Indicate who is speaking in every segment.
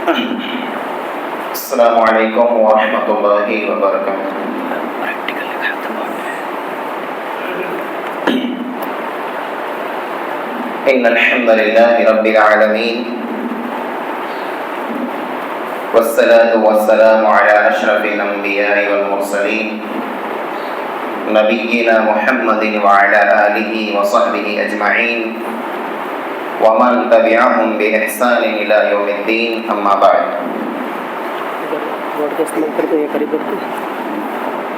Speaker 1: السلام علیکم ورحمۃ اللہ وبرکاتہ۔ ان الحمد للہ رب العالمین والصلاة والسلام علی اشرف الانبیاء والمرسلین نبینا محمد وعلی آلہ وصحبہ اجمعین ومن تبعهم بإحسان إلى يوم الدين اما بعد۔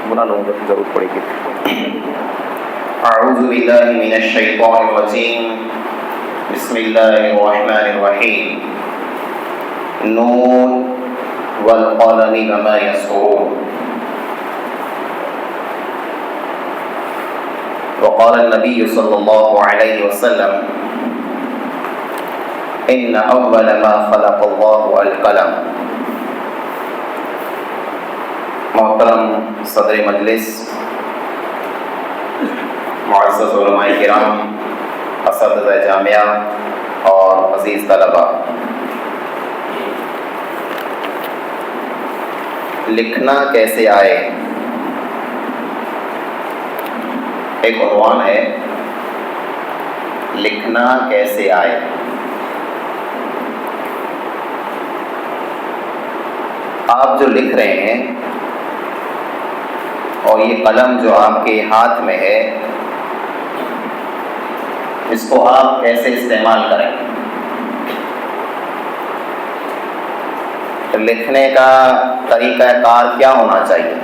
Speaker 1: بنا لوگوں کی ضرورت پڑے گی۔ اعوذ باللہ من الشیطان الرجیم، بسم اللہ الرحمن الرحیم، نون والقلم وما يسطرون۔ وقال النبي صلی اللہ علیہ وسلم ان اول ما خلق اللہ القلم۔ محترم صدر مجلس، معزز علماء کرام، اساتذہ جامعہ اور عزیز طلباء، لکھنا کیسے آئے، ایک عنوان ہے، لکھنا کیسے آئے۔ آپ جو لکھ رہے ہیں اور یہ قلم جو آپ کے ہاتھ میں ہے، اس کو آپ کیسے استعمال کریں؟ لکھنے کا طریقہ کار کیا ہونا چاہیے؟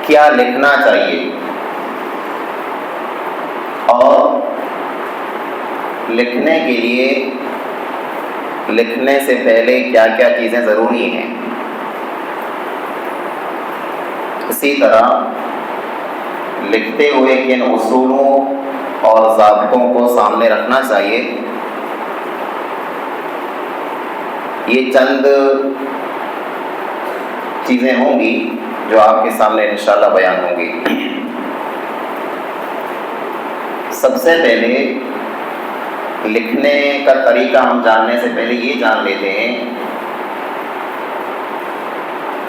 Speaker 1: کیا لکھنا چاہیے؟ اور لکھنے کے لیے لکھنے سے پہلے کیا کیا چیزیں ضروری ہیں؟ اسی طرح لکھتے ہوئے کن اصولوں اور ضابطوں کو سامنے رکھنا چاہیے؟ یہ چند چیزیں ہوں گی جو آپ کے سامنے انشاءاللہ بیان ہوں گی۔ سب سے پہلے لکھنے کا طریقہ ہم جاننے سے پہلے یہ جان لیتے ہیں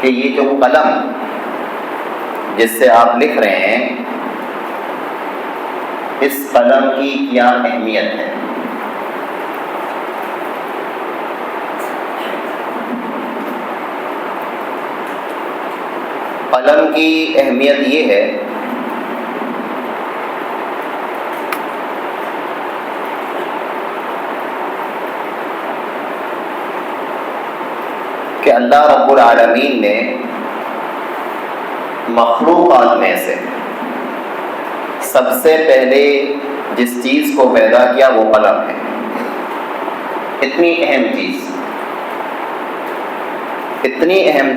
Speaker 1: کہ یہ جو قلم جس سے آپ لکھ رہے ہیں، اس قلم کی کیا اہمیت ہے۔ قلم کی اہمیت یہ ہے کہ اللہ رب العالمین نے مخلوقات میں سے سب سے پہلے جس چیز کو پیدا کیا وہ قلم ہے۔ اتنی اہم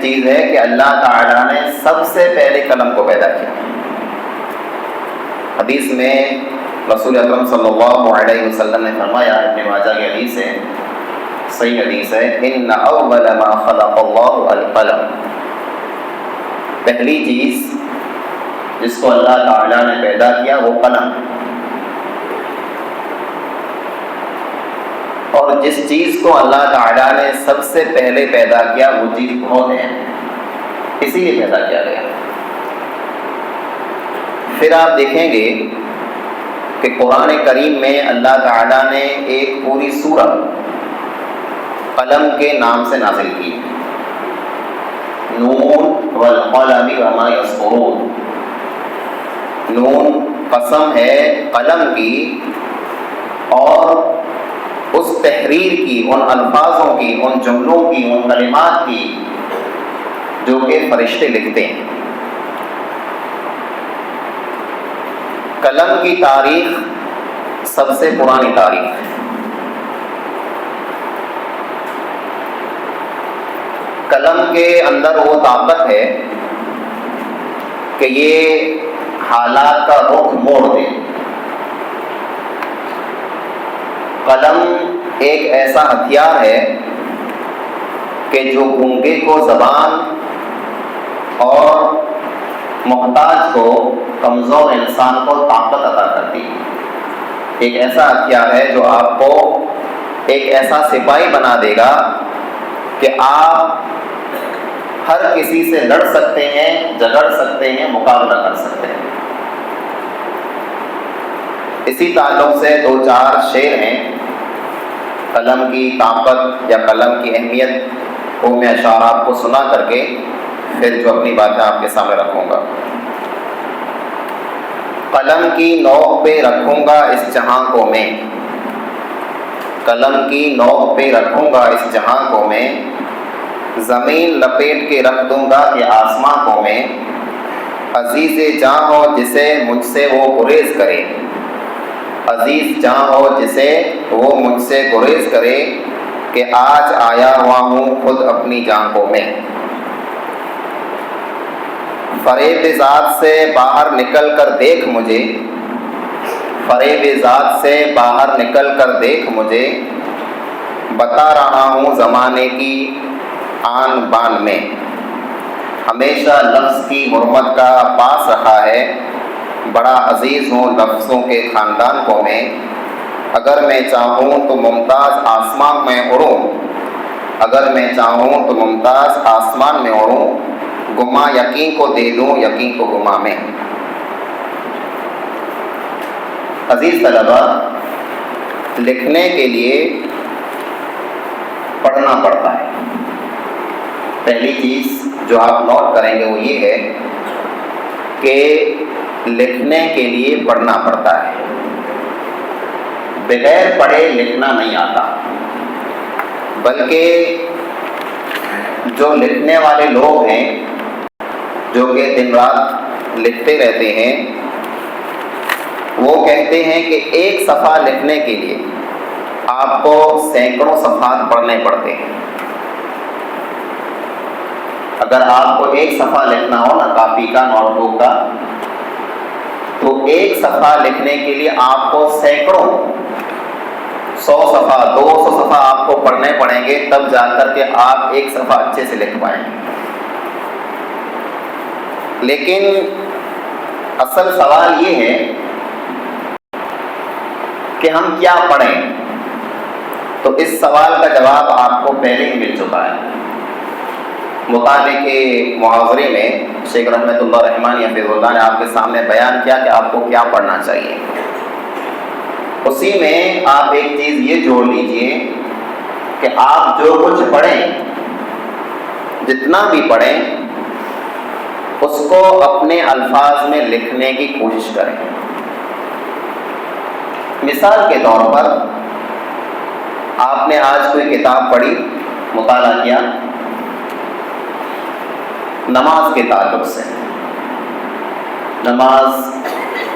Speaker 1: چیز ہے کہ اللہ تعالیٰ نے سب سے پہلے قلم کو پیدا کیا۔ حدیث میں رسول اکرم صلی اللہ علیہ وسلم نے فرمایا، ابن ماجہ کی حدیث ہے، صحیح حدیث ہے، ان اول ما خلق اللہ القلم۔ پہلی چیز جس کو اللہ تعالیٰ نے پیدا کیا وہ قلم، اور جس چیز کو اللہ تعالیٰ نے سب سے پہلے پیدا کیا وہ چیز بہت ہے، اسی لیے پیدا کیا گیا۔ پھر آپ دیکھیں گے کہ قرآن کریم میں اللہ تعالیٰ نے ایک پوری سورت قلم کے نام سے نازل کی، نون والقلم وما یسطرون۔ نون قسم ہے قلم کی اور اس تحریر کی، ان الفاظوں کی، ان جملوں کی، ان کلمات کی جو کہ فرشتے لکھتے ہیں۔ قلم کی تاریخ سب سے پرانی تاریخ ہے۔ قلم کے اندر وہ طاقت ہے کہ یہ حالات کا رخ موڑ دے۔ قلم ایک ایسا ہتھیار ہے کہ جو گونگے کو زبان اور محتاج کو، کمزور انسان کو طاقت عطا کرتی ہے۔ ایک ایسا ہتھیار ہے جو آپ کو ایک ایسا سپاہی بنا دے گا کہ آپ ہر کسی سے لڑ سکتے ہیں، جھگڑ سکتے ہیں، مقابلہ کر سکتے ہیں۔ اسی تعلق سے 2-4 شعر ہیں قلم کی طاقت یا قلم کی اہمیت، وہ میں اشعار آپ کو سنا کر کے پھر جو اپنی باتیں آپ کے سامنے رکھوں گا۔ قلم کی نوک پہ رکھوں گا اس جہاں کو میں، قلم کی نوک پہ رکھوں گا اس جہاں کو میں، زمین لپیٹ کے رکھ دوں گا کہ آسماں کو میں، عزیز جاں ہو جسے مجھ سے وہ گریز کرے، عزیز جاں ہو جسے وہ مجھ سے گریز کرے، کہ آج آیا ہوا ہوں خود اپنی جان کو میں۔ فریب ذات سے باہر نکل کر دیکھ مجھے، فریب ذات سے باہر نکل کر دیکھ مجھے، بتا رہا ہوں زمانے کی آن بان میں، ہمیشہ لفظ کی حرمت کا پاس رکھا ہے، بڑا عزیز ہوں لفظوں کے خاندان کو میں، اگر میں چاہوں تو ممتاز آسمان میں اڑوں، اگر میں چاہوں تو ممتاز آسمان میں اڑوں، گما یقین کو دے دوں یقین کو گما میں۔ عزیز طلبہ، لکھنے کے لیے پڑھنا پڑتا ہے۔ پہلی چیز جو آپ نوٹ کریں گے وہ یہ ہے کہ لکھنے کے لیے پڑھنا پڑتا ہے، بغیر پڑھے لکھنا نہیں آتا، بلکہ جو لکھنے والے لوگ ہیں جو کہ دن رات لکھتے رہتے ہیں، وہ کہتے ہیں کہ ایک صفحہ لکھنے کے لیے آپ کو سینکڑوں صفحات پڑھنے پڑتے ہیں۔ اگر آپ کو ایک صفحہ لکھنا ہو نا کاپی کا، نوٹ بک کا، تو ایک صفحہ لکھنے کے لیے آپ کو سینکڑوں 100 صفحہ 200 صفحہ آپ کو پڑھنے پڑیں گے، تب جا کر کے آپ ایک صفحہ اچھے سے لکھ پائیں گے۔ لیکن اصل سوال یہ ہے کہ ہم کیا پڑھیں؟ تو اس سوال کا جواب آپ کو پہلے ہی مل چکا ہے۔ مطالعے کے محاورے میں شیخ رحمۃ اللہ رحمانی حفظہ اللہ نے آپ کے سامنے بیان کیا کہ آپ کو کیا پڑھنا چاہیے۔ اسی میں آپ ایک چیز یہ جوڑ لیجئے کہ آپ جو کچھ پڑھیں، جتنا بھی پڑھیں، اس کو اپنے الفاظ میں لکھنے کی کوشش کریں۔ مثال کے طور پر آپ نے آج کوئی کتاب پڑھی، مطالعہ کیا نماز کے تعلق سے، نماز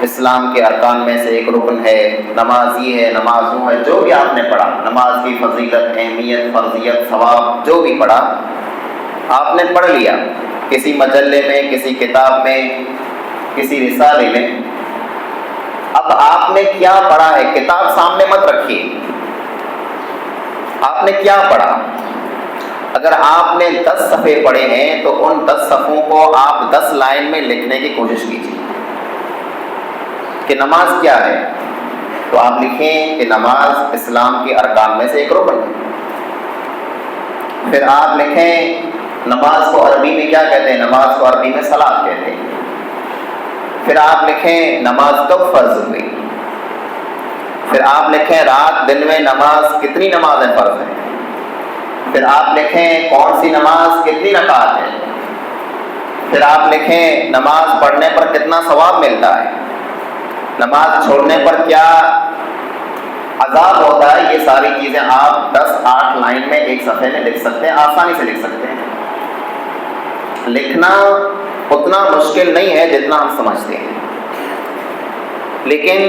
Speaker 1: اسلام کے ارکان میں سے ایک رکن ہے، نماز یہ ہے، نماز وہ ہے، جو بھی آپ نے پڑھا، نماز کی فضیلت، اہمیت، فرضیت، ثواب، جو بھی پڑھا آپ نے پڑھ لیا کسی مجلے میں، کسی کتاب میں، کسی رسالے میں۔ اب آپ نے کیا پڑھا ہے، کتاب سامنے مت رکھیے، آپ نے کیا پڑھا؟ اگر آپ نے 10 صفحے پڑھے ہیں تو ان 10 صفحوں کو آپ 10 لائن میں لکھنے کی کوشش کیجیے کہ نماز کیا ہے۔ تو آپ لکھیں کہ نماز اسلام کے ارکان میں سے ایک رکن ہے۔ پھر آپ لکھیں نماز کو عربی میں کیا کہتے ہیں، نماز کو عربی میں صلاۃ کہتے ہیں۔ پھر آپ لکھیں نماز کب فرض ہوئی۔ پھر آپ لکھیں رات دن میں نماز کتنی نمازیں فرض ہیں۔ پھر آپ لکھیں کون سی نماز کتنی رکعت ہے۔ پھر آپ لکھیں نماز پڑھنے پر کتنا ثواب ملتا ہے، نماز چھوڑنے پر کیا عذاب ہوتا ہے۔ یہ ساری چیزیں آپ 10-8 لائن میں ایک صفحے میں لکھ سکتے ہیں، آسانی سے لکھ سکتے ہیں۔ لکھنا اتنا مشکل نہیں ہے جتنا ہم سمجھتے ہیں، لیکن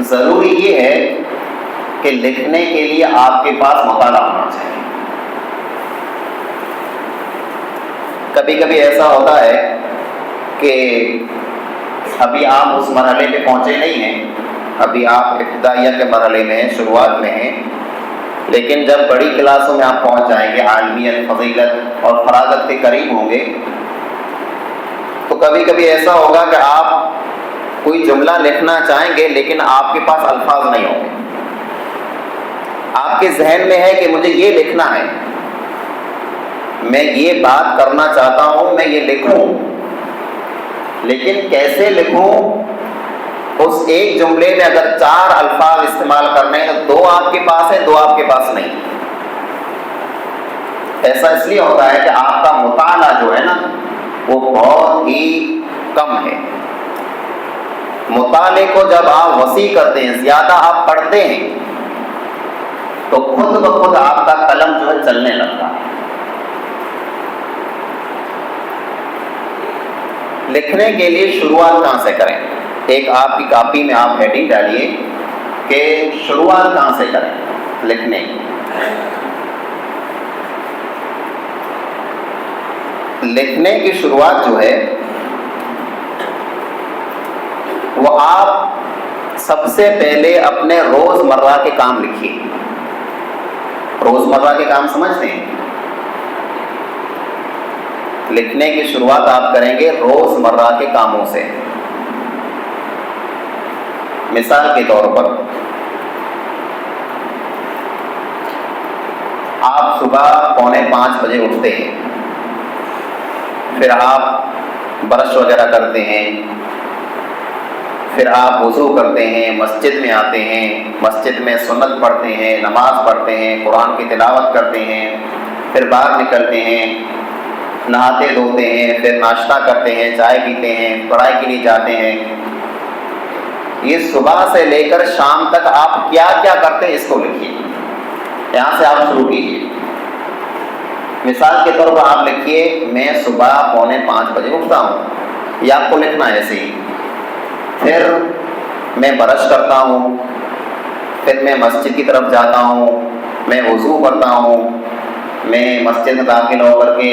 Speaker 1: ضروری یہ ہے کہ لکھنے کے لیے آپ کے پاس مطالعہ ہونا چاہیے۔ کبھی کبھی ایسا ہوتا ہے کہ ابھی آپ اس مرحلے پہ پہنچے نہیں ہیں، ابھی آپ ابتدائیہ کے مرحلے میں ہیں، شروعات میں ہیں، لیکن جب بڑی کلاسوں میں آپ پہنچ جائیں گے، عالمیت، فضیلت اور فراغت کے قریب ہوں گے، تو کبھی کبھی ایسا ہوگا کہ آپ کوئی جملہ لکھنا چاہیں گے لیکن آپ کے پاس الفاظ نہیں ہوں گے۔ آپ کے ذہن میں ہے کہ مجھے یہ لکھنا ہے، میں یہ بات کرنا چاہتا ہوں، میں یہ لکھوں، لیکن کیسے لکھوں؟ اس ایک جملے میں اگر 4 الفاظ استعمال کرنے ہیں تو 2 آپ کے پاس ہے، 2 آپ کے پاس نہیں۔ ایسا اس لیے ہوتا ہے کہ آپ کا مطالعہ جو ہے نا وہ بہت ہی کم ہے۔ مطالعے کو جب آپ وسیع کرتے ہیں، زیادہ آپ پڑھتے ہیں، تو خود بخود آپ کا قلم جو ہے چلنے لگتا ہے۔ لکھنے کے لیے شروعات کہاں سے کریں؟ ایک آپ کی کاپی میں آپ ہیڈنگ ڈالیے کہ شروعات کہاں سے کریں لکھنے کی۔ لکھنے کی شروعات جو ہے وہ آپ سب سے پہلے اپنے روزمرہ کے کام لکھیے۔ روزمرہ کے کام سمجھتے ہیں؟ لکھنے کی شروعات آپ کریں گے روزمرہ کے کاموں سے۔ مثال کے طور پر آپ صبح 4:45 بجے اٹھتے ہیں، پھر آپ برش وغیرہ کرتے ہیں، پھر آپ وضو کرتے ہیں، مسجد میں آتے ہیں، مسجد میں سنت پڑھتے ہیں، نماز پڑھتے ہیں، قرآن کی تلاوت کرتے ہیں، پھر باہر نکلتے ہیں، نہاتے دھوتے ہیں، پھر ناشتہ کرتے ہیں، چائے پیتے ہیں، پڑھائی کے لیے جاتے ہیں۔ یہ صبح سے لے کر شام تک آپ کیا کیا کرتے ہیں اس کو لکھیے، یہاں سے آپ شروع کیجیے۔ مثال کے طور پر آپ لکھیے میں صبح 4:45 بجے اٹھتا ہوں، یہ آپ کو لکھنا ہے ایسے ہی۔ پھر میں برش کرتا ہوں، پھر میں مسجد کی طرف جاتا ہوں، میں وضو کرتا ہوں، میں مسجد میں داخل ہو کر کے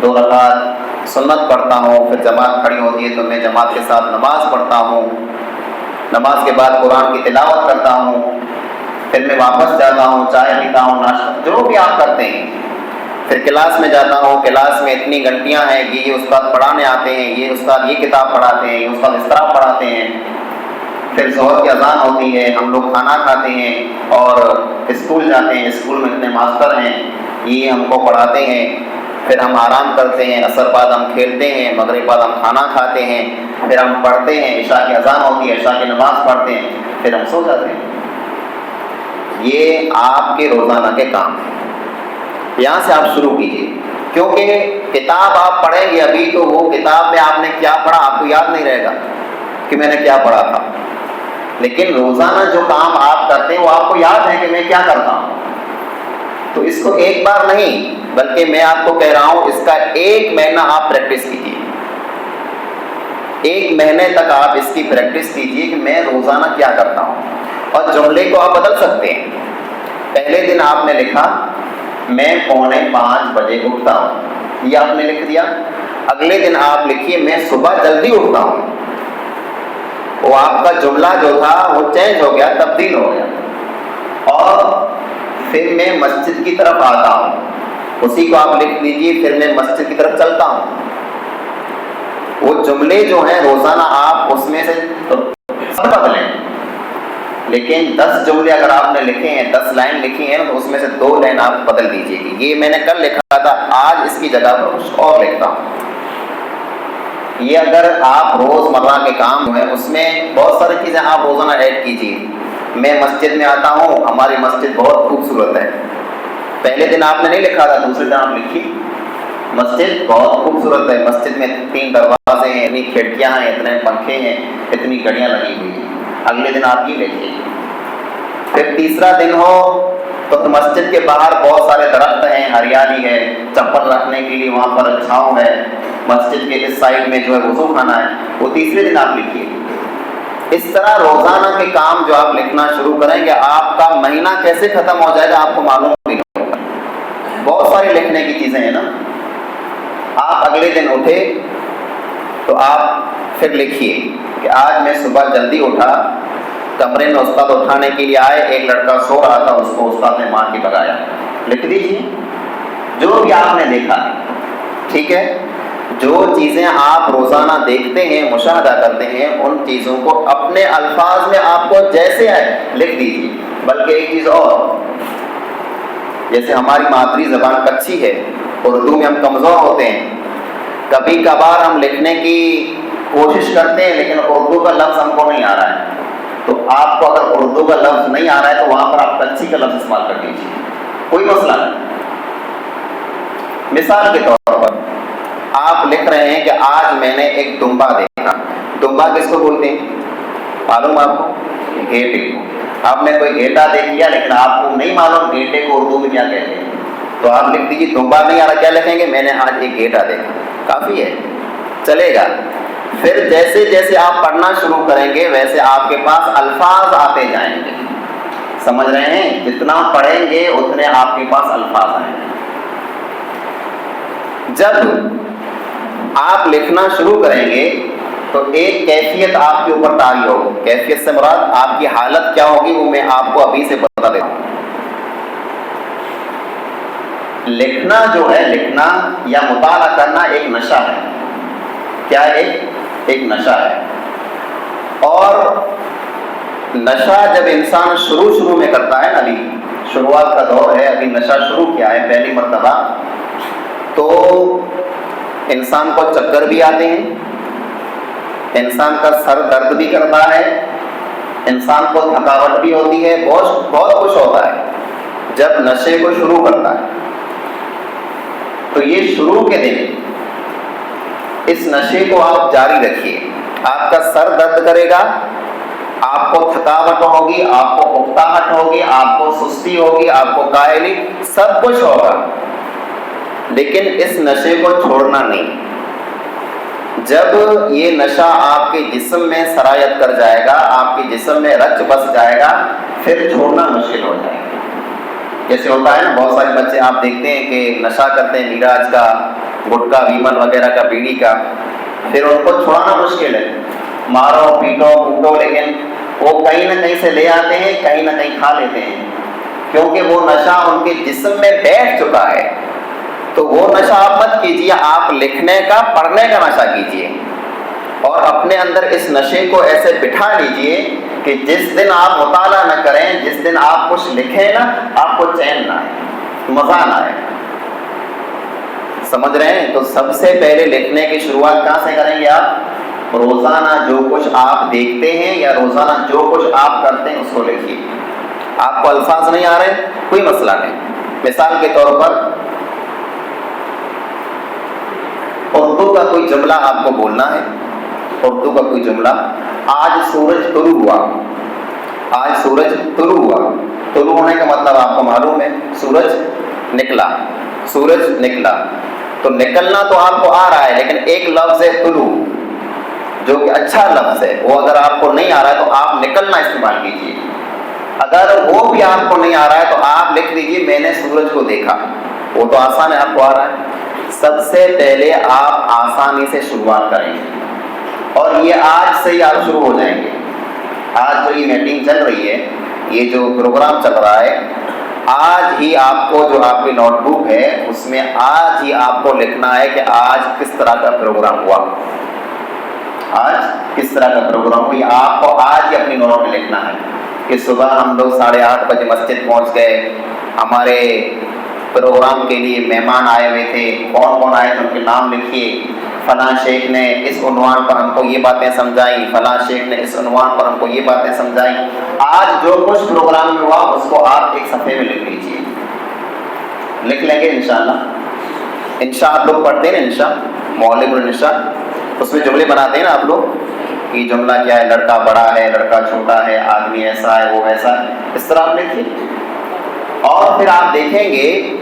Speaker 1: 2 رکعت سنت پڑھتا ہوں، پھر جماعت کھڑی ہوتی ہے تو میں جماعت کے ساتھ نماز پڑھتا ہوں، نماز کے بعد قرآن کی تلاوت کرتا ہوں، پھر میں واپس جاتا ہوں، چائے پیتا ہوں، ناشتہ جو بھی آپ کرتے ہیں، پھر کلاس میں جاتا ہوں، کلاس میں اتنی گھنٹیاں ہیں کہ یہ استاد پڑھانے آتے ہیں، یہ استاد یہ کتاب پڑھاتے ہیں، یہ استاد اس طرح پڑھاتے ہیں۔ پھر ظہر کی اذان ہوتی ہے، ہم لوگ کھانا کھاتے ہیں اور اسکول جاتے ہیں، اسکول میں اتنے ماسٹر ہیں، یہ ہم کو پڑھاتے ہیں، پھر ہم آرام کرتے ہیں، عصر بعد ہم کھیلتے ہیں، مغرب بعد ہم کھانا کھاتے ہیں، پھر ہم پڑھتے ہیں، عشاء کی اذان ہوتی ہے، عشاء کی نماز پڑھتے ہیں، پھر ہم سو جاتے ہیں۔ یہ آپ کے روزانہ کے کام ہیں، یہاں سے آپ شروع کیجیے، کیونکہ کتاب آپ پڑھیں گے ابھی تو وہ کتاب میں آپ نے کیا پڑھا آپ کو یاد نہیں رہے گا کہ میں نے کیا پڑھا تھا، لیکن روزانہ جو کام آپ کرتے ہیں وہ آپ کو یاد ہے کہ میں کیا کرتا ہوں۔ تو اس کو ایک بار نہیں بلکہ میں آپ کو کہہ رہا ہوں اس کا 1 مہینہ آپ پریکٹس کیجیے، 1 مہینے تک آپ اس کی پریکٹس کیجیے کہ میں روزانہ کیا کرتا ہوں، اور جملے کو آپ بدل سکتے ہیں۔ پہلے دن آپ نے لکھا میں 4:45 بجے اٹھتا ہوں، یہ آپ نے لکھ دیا۔ اگلے دن آپ لکھیے میں صبح جلدی اٹھتا ہوں، وہ آپ کا جملہ جو تھا وہ چینج ہو گیا، تبدیل ہو گیا۔ اور پھر میں مسجد کی طرف آتا ہوں، اسی کو آپ لکھ لیجیے پھر میں مسجد کی طرف چلتا ہوں۔ وہ جملے جو ہیں روزانہ آپ اس میں سے سب بدلیں، لیکن 10 جملے اگر آپ نے لکھے ہیں، 10 لائن لکھی ہیں تو اس میں سے 2 لائن آپ بدل دیجیے گی، یہ میں نے کل لکھا تھا آج اس کی جگہ پر کچھ اور لکھتا ہوں۔ یہ اگر آپ روزمرہ کے کام ہیں اس میں بہت ساری چیزیں آپ روزانہ ایڈ کیجیے۔ میں مسجد میں آتا ہوں، ہماری مسجد بہت خوبصورت ہے، پہلے دن آپ نے نہیں لکھا تھا، دوسرے دن آپ لکھی مسجد بہت خوبصورت ہے، مسجد میں 3 دروازے ہیں، اتنی کھڑکیاں ہیں، اتنے پنکھے ہیں، اتنی گھڑیاں لگی ہوئی ہیں، اگلے دن آپ یہ لکھیے۔ پھر تیسرا دن ہو تو مسجد کے باہر بہت سارے درخت ہیں، ہریالی ہے، چپل رکھنے کے لیے وہاں پر چھاؤں ہے، مسجد کے اس سائڈ میں جو ہے وضو خانہ ہے، وہ تیسرے دن آپ لکھیے۔ اس طرح روزانہ کے کام جو آپ لکھنا شروع کریں گے، آپ کا مہینہ کیسے ختم ہو جائے گا آپ کو معلوم بھی نہیں ہوگا۔ بہت ساری لکھنے کی چیزیں ہیں نا۔ آپ اگلے دن اٹھے تو آپ پھر لکھیے کہ آج میں صبح جلدی اٹھا، کمرے میں استاد اٹھانے کے لیے آئے، ایک لڑکا سو رہا تھا، اس کو استاد نے مار کے بگایا، لکھ دیجیے جو بھی آپ نے دیکھا، ٹھیک ہے۔ جو چیزیں آپ روزانہ دیکھتے ہیں، مشاہدہ کرتے ہیں، ان چیزوں کو اپنے الفاظ میں آپ کو جیسے آئے لکھ دیجیے۔ بلکہ ایک چیز اور، جیسے ہماری مادری زبان کچی ہے، اردو میں ہم کمزور ہوتے ہیں، کبھی کبھار ہم لکھنے کی کوشش کرتے ہیں لیکن اردو کا لفظ ہم کو نہیں آ رہا ہے، تو آپ کو اگر اردو کا لفظ نہیں آ رہا ہے تو وہاں پر آپ کچی کا لفظ استعمال کر دیجیے، کوئی مسئلہ نہیں۔ مثال کے طور پر آپ لکھ رہے ہیں کہ آج میں نے ایک دمبا دیکھا، دمبا کس کو بولتے ہیں معلوم آپ کو؟ گھیٹے کو۔ آپ نے کوئی گھیٹا دیکھ لیا لیکن آپ کو نہیں معلوم گھیٹے کو اردو میں کیا کہتے ہیں، تو آپ لکھ دیجیے دمبا نہیں آ رہا، کیا لکھیں گے؟ میں نے آج ایک گھیٹا دیکھا، کافی ہے، چلے گا۔ پھر جیسے جیسے آپ پڑھنا شروع کریں گے ویسے آپ کے پاس الفاظ آتے جائیں گے، سمجھ رہے ہیں؟ جتنا پڑھیں گے اتنے آپ کے پاس الفاظ آئیں گے۔ جب آپ لکھنا شروع کریں گے تو ایک کیفیت آپ کے اوپر طاری ہوگی، کیفیت سے مراد آپ کی حالت کیا ہوگی وہ میں آپ کو ابھی سے بتا دیتا ہوں۔ لکھنا جو ہے، لکھنا یا مطالعہ کرنا ایک نشہ ہے، کیا ایک نشہ ہے، اور نشہ جب انسان شروع میں کرتا ہے، ابھی شروعات کا دور ہے، ابھی نشہ شروع کیا ہے پہلی مرتبہ، تو انسان کو چکر بھی آتے ہیں، انسان کا سر درد بھی کرتا ہے، انسان کو تھکاوٹ بھی ہوتی ہے، بہت کچھ ہوتا ہے جب نشے کو شروع کرتا ہے۔ تو یہ شروع کے دن اس نشے کو آپ جاری رکھیے، آپ کا سر درد کرے گا، آپ کو تھکاوٹ ہوگی، آپ کو اکتاہٹ ہوگی، آپ کو سستی ہوگی، آپ کو کاہلی، سب کچھ ہوگا، لیکن اس نشے کو چھوڑنا نہیں۔ جب یہ نشہ آپ کے جسم میں سرایت کر جائے گا، آپ کے جسم میں رچ بس جائے گا، پھر چھوڑنا مشکل ہو جائے گا۔ جیسے ہوتا ہے نا، بہت سارے بچے آپ دیکھتے ہیں کہ نشہ کرتے ہیں میراج کا، گٹکا، ویمن وغیرہ کا، بیڑی کا، پھر ان کو چھوڑانا مشکل ہے، مارو پیٹو کوٹو، لیکن وہ کہیں نہ کہیں سے لے آتے ہیں، کہیں نہ کہیں کھا لیتے ہیں، کیونکہ وہ نشہ ان کے جسم میں بیٹھ چکا ہے۔ تو وہ نشہ آپ مت کیجیے، آپ لکھنے کا، پڑھنے کا نشہ کیجیے، اور اپنے اندر اس نشے کو ایسے بٹھا لیجیے کہ جس دن آپ مطالعہ نہ کریں، جس دن آپ کچھ لکھیں نا، آپ کو چین نہ آئے، مزہ نہ آئے، سمجھ رہے ہیں؟ تو سب سے پہلے لکھنے کی شروعات کہاں سے کریں گے آپ؟ روزانہ جو کچھ آپ دیکھتے ہیں یا روزانہ جو کچھ آپ کرتے ہیں اس کو لکھیے۔ آپ کو الفاظ نہیں آ رہے، کوئی مسئلہ نہیں، مثال کے طور پر اردو کا کوئی جملہ آپ کو بولنا ہے، اردو کا کوئی جملہ، آج سورج طلوع ہوا، آج سورج طلوع ہوا، طلوع ہونے کا مطلب آپ کو معلوم ہے، سورج نکلا، سورج نکلا، تو نکلنا تو آپ کو آ رہا ہے، لیکن ایک لفظ ہے طلوع جو کہ اچھا لفظ ہے، وہ اگر آپ کو نہیں آ رہا ہے تو آپ نکلنا استعمال کیجیے۔ اگر وہ بھی آپ کو نہیں آ رہا ہے تو آپ لکھ دیجیے میں نے سورج کو دیکھا، وہ تو آسان ہے، آپ کو آ رہا ہے۔ سب سے پہلے آپ آسانی سے شروعات کریں گے، اور یہ آج سے ہی آپ شروع ہو جائیں گے۔ آج جو یہ میٹنگ چل رہی ہے، یہ جو پروگرام چل رہا ہے، آج ہی آپ کو جو آپ کی نوٹ بک ہے اس میں آج ہی آپ کو لکھنا ہے کہ آج کس طرح کا پروگرام ہوا، آج کس طرح کا پروگرام ہوا، یہ آپ کو آج ہی اپنی نوٹ میں لکھنا ہے کہ صبح ہم لوگ 8:30 بجے مسجد پہنچ گئے، ہمارے پروگرام کے لیے مہمان آئے ہوئے تھے، کون کون آئے تھے ان کے نام لکھیے، فلاں شیخ نے اس عنوان پر ہم کو یہ باتیں سمجھائیں، فلاں شیخ نے اس عنوان پر ہم کو یہ باتیں سمجھائیں۔ آج جو کچھ پروگرام میں ہوا اس کو آپ ایک صفحے میں لکھ لیجیے، لکھ لیں گے انشاءاللہ۔ انشاء آپ لوگ پڑھتے ہیں نا، انشاء مولد الانشاء، اس میں جملے بناتے ہیں نا آپ لوگ، کہ جملہ کیا ہے، لڑکا بڑا ہے، لڑکا چھوٹا ہے، آدمی ایسا ہے، وہ ویسا ہے، اس طرح آپ لکھیے۔ اور پھر آپ دیکھیں گے